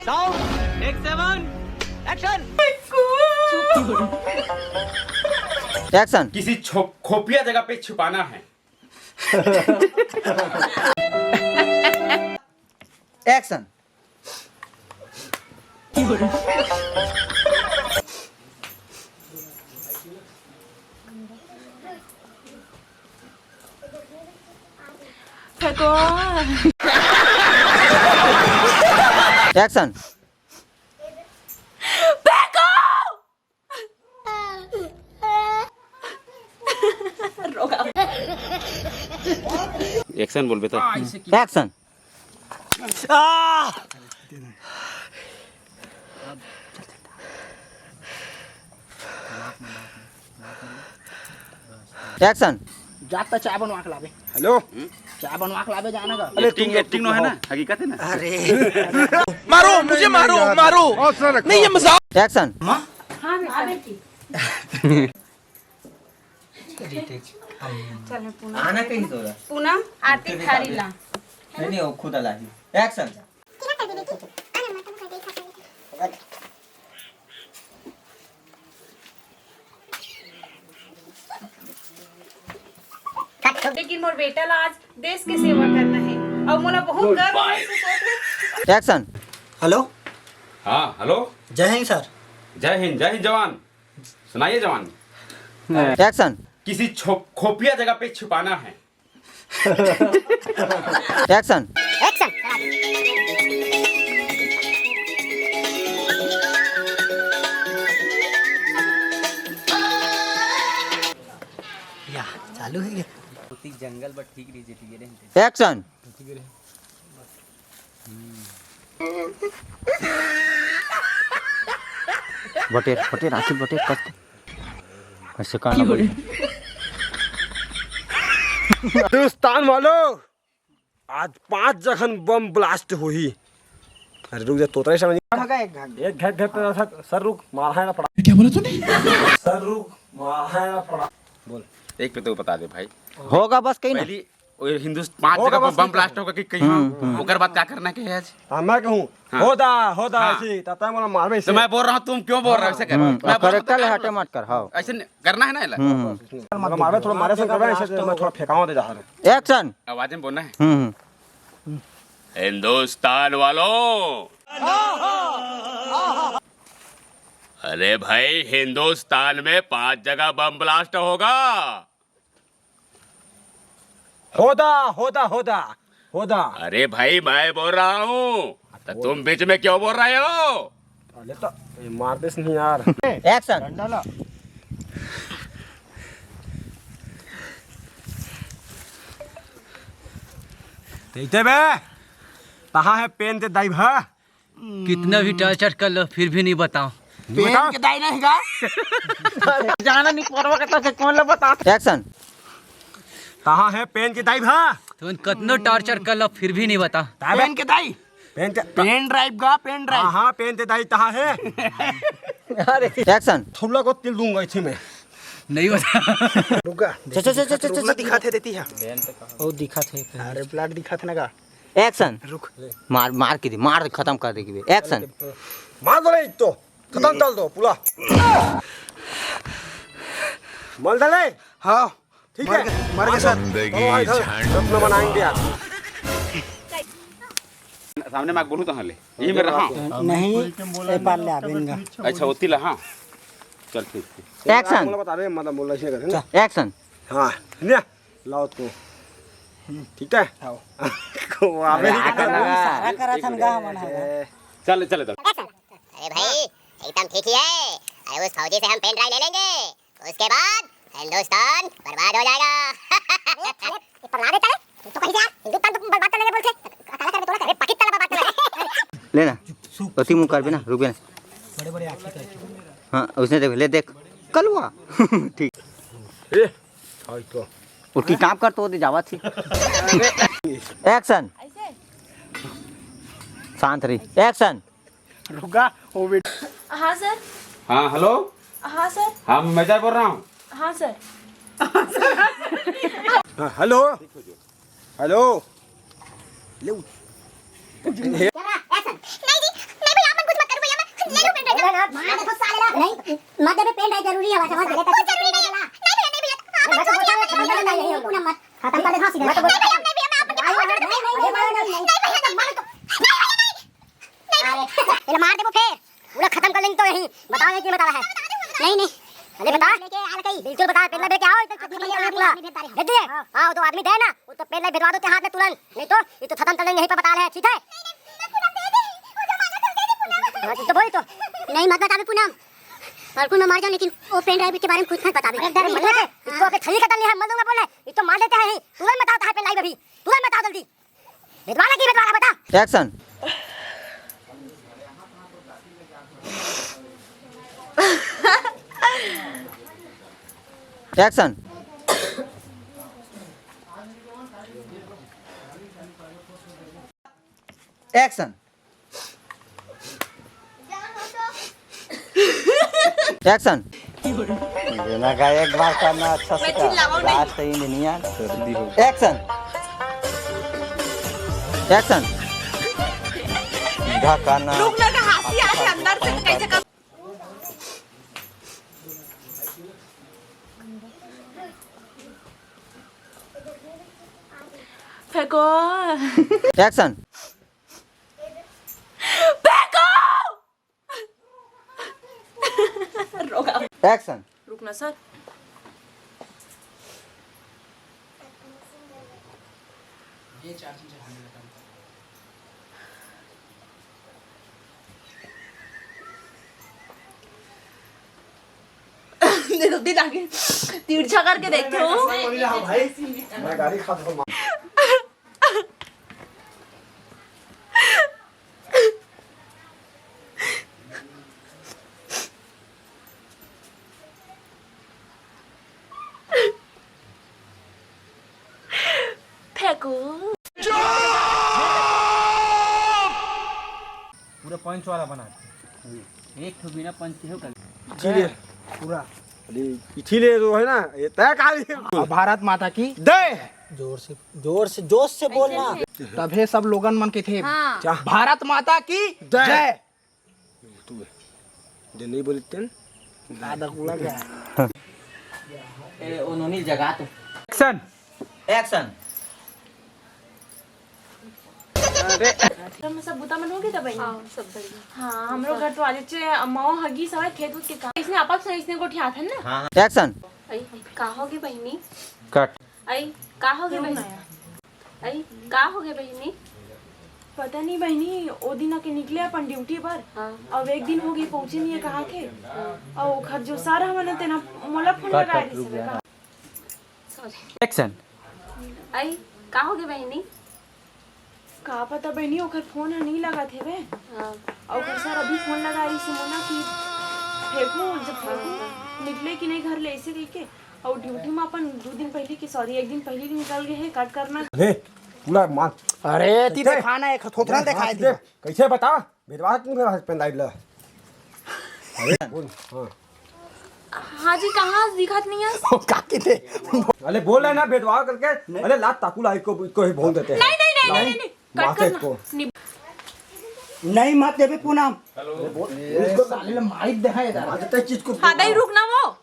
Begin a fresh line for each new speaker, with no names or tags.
Sound take 7 action.
Action.
किसी खुफिया जगह पे छुपाना है।
एक्शन। एक्शन।
एक्शन बोल बेटा।
एक्शन। एक्शन।
जाता चाय बनवा के लावे।
हेलो
चाय बनवा के लावे जाना का।
एक्टिंग नो है ना, हकीकत है ना।
अरे
मारो मुझे, मारो मारो, नहीं ये मजाक।
एक्शन।
हाँ बेटी। चल पूनम।
आना कहीं तो
पूनम आरती थारी ला।
नहीं वो खुद ला। एक्शन।
लेकिन मोर बेटा ला आज देश की सेवा करना है और मोला बहुत गर्व महसूस होत है।
एक्शन।
हेलो
हाँ हेलो।
जय हिंद सर।
जय हिंद जवान। सुनाइए जवान।
एक्शन।
किसी खुफिया जगह पे छुपाना है।
एक्शन।
या चालू है क्या?
जंगल बट ठीक रही जेती
एक्शन। बटेर बटेर आखिर बटेर कस ऐसे करना बोल।
हिंदुस्तान वालों, आज 5 जगह बम ब्लास्ट हुई। अरे रुक जा, तोतरा समझ एक घर घर पे सर रुक मारा ना पड़ा। क्या बोला तूने? सर रुक मारा ना पड़ा। बोल
एक पे तो बता दे भाई।
होगा बस कहीं ना।
पहली हिंदुस्तान 5 जगह पर बम ब्लास्ट होगा कि कहीं ओकर बाद क्या करना है आज?
मैं कहूँ होदा ऐसी तता मोला मारबे
तो मैं बोल रहा हूँ, तुम क्यों बोल रहे हो? ऐसे कर मैं बोल रहा हूँ
करेक्टर
तो
हटे मत कर। हाँ
ऐसे करना है ना।
मतलब मारबे थोड़ा मारे से करबे ऐसे मैं थोड़ा फेंकाऊं दे जा रहा।
एक्शन।
आवाज में बोलना है। हिंदुस्तान वालों, अरे भाई हिंदुस्तान में 5 जगह बम ब्लास्ट होगा।
होदा।
अरे भाई मैं बोल रहा हूँ तो तुम बीच में क्यों बोल रहे हो?
अरे तो मार दे नहीं यार।
एक्शन।
देखते बे कहाँ है पेन ते दाई भा?
कितना भी टॉर्चर कर लो फिर भी नहीं बताओ।
पेन के दाई नहीं का? जाना नहीं परवा करता से कौन ला बता।
एक्शन।
कहाँ है पेन के दाई भा?
तुम कितना टॉर्चर कर लो फिर भी नहीं बता।
पेन के दाई? पेन ड्राइव का पेन ड्राइव।
हाँ पेन ते दाई कहाँ है?
अरे एक्शन।
थुल्ला को तिल दूंगा इसी में।
नहीं बता।
रुका
चल
दिखाते देती है।
ओ दिखा थे।
अरे ब्लड दिखाते ना का।
एक्शन।
रुक
मार मार के दे, मार खत्म कर देगी। एक्शन।
मार दो रे तो खत्म कर दो पूरा। मल डाले।
हाँ
ठीक है मर गए सर। अपना बनाएंगे यार।
सामने मैं बोलूँ तो हाँ ले यही में रहा।
नहीं ए पार ले आवेंगा।
अच्छा होती ला। हाँ चल ठीक है।
एक्शन।
बोला बता रहे मतलब बोल रहे हैं ना।
एक्शन।
हाँ ने लाओ तो ठीक है। को आवे
सारा करा था ना मन है।
चल चल
अरे भाई एकदम ठीक ही है। अरे उस फौजी से हम पेन ड्राइव ले लेंगे, उसके बाद हिंदुस्तान बर्बाद हो जाएगा। पर लादे चले तो कहीं से हिंदुस्तान तो बर्बाद करने बोलते काला कर तोला करे पाकिस्तान बर्बाद कर
लेना अति मुंह कर भी ना, रुक भी ना।
बड़े आंखें करके।
हाँ उसने देख ले, देख कलवा। ठीक
ए हाय तो
उठी काम कर तो जावा थी। एक्शन। शांत रही। एक्शन।
रुका ओ बेट।
हाँ सर।
हाँ हेलो।
हाँ सर।
हाँ मैं मैनेजर बोल रहा हूँ।
हाँ सर।
हेलो हेलो
नहीं जी मैं भी मार दे तो साले ला नहीं मत दे पेन ड्राइव जरूरी है वैसे बहुत जरूरी है नहीं भैया मैं तो बोलता हूं खत्म कर नहीं है पूरा मत खत्म कर दे हां सीधा मैं तो बोलता हूं नहीं भैया मैं आपको नहीं भैया मार अरे मार दे वो फिर पूरा खत्म कर लेंगे तो यही बताओ कि बता रहा है नहीं अरे बता लेके आ गई बिल्कुल बता पेन लेके आओ तो चटनी बनी पूरा भेज दिए हां तो आदमी दे ना वो तो पेन भिजवा दो ते हाथ में तुरंत नहीं तो ये तो खत्म कर लेंगे यहीं पे बता रहे हैं ठीक है तो बोल तो नहीं मत बता भी पूनम और मैं मार जाऊं लेकिन वो पेन ड्राइव के बारे में कुछ मत बता भी इसको अपने थली का तली है मर दूंगा बोले ये तो मार देते हैं तुरंत बताओ कहां पेन ड्राइव अभी तुरंत बताओ जल्दी भिजवाना बता
एक्शन एक्शन एक्शन एक्शन बिना का एक बार करना अच्छा से लास्ट ही नहीं यार सर्दी हो एक्शन एक्शन सीधा करना
रुक ना हंसी आ रही अंदर से कैसे कर फेंको
एक्शन एक्शन
रुकना सर देखो दिन आगे तिरछा करके देखते हो
मैं गाड़ी खाता हूं
फेंको
पूरा पंच वाला बना
एक तो बिना पंच के हो कर
इसीलिए पूरा इसीलिए जो है ना ये तय काली
भारत माता की
दे
जोश से बोलना तभे सब लोगन मन के थे भारत माता की जय
तू जे नहीं बोलते
दादा कुला गया
ए उन्होंने जगह तो
एक्शन
एक्शन
हम सब बुता मनोगे तब हां सब बढ़िया हां हमरो घर तो आज से अम्माओ हगी सब खेत उत के काम इसने आपस से इसने को ठिया था ना
हां एक्शन
आई का होगे बहिनी
कट
आई का होगे बहिनी आई का होगे बहिनी पता नहीं बहिनी ओ दिन के निकले अपन ड्यूटी पर अब एक दिन हो गई पहुंचे नहीं है कहां के और घर जो सारा हमने तेना मोला फोन लगा दी सॉरी
एक्शन
आई का होगे बहिनी का पता बहनी ओकर फोन नहीं लगा थे बे और ओकर सर अभी फोन लगा रही सिमोना की फेंकू जब फेंकू निकले कि नहीं घर ले ऐसे कह के और ड्यूटी में अपन 2 दिन पहले की सॉरी 1 दिन पहले भी निकल गए हैं कट करना
अरे पूरा मान
अरे ती दिखाना है थोथरा दिखाए थे
कैसे बता भेजवा क्यों मेरा पेन ड्राइव ला अरे बोल हां
हाँ जी कहाँ दिखात नहीं है
काकी थे अरे बोल रहे ना भेजवा करके अरे लात ताकुला इसको ही भूल देते हैं
नहीं कट करना
नहीं मत देबे पूनम हेलो साले माइक दिखाए इधर
चीज को
हाँ दई रुक ना वो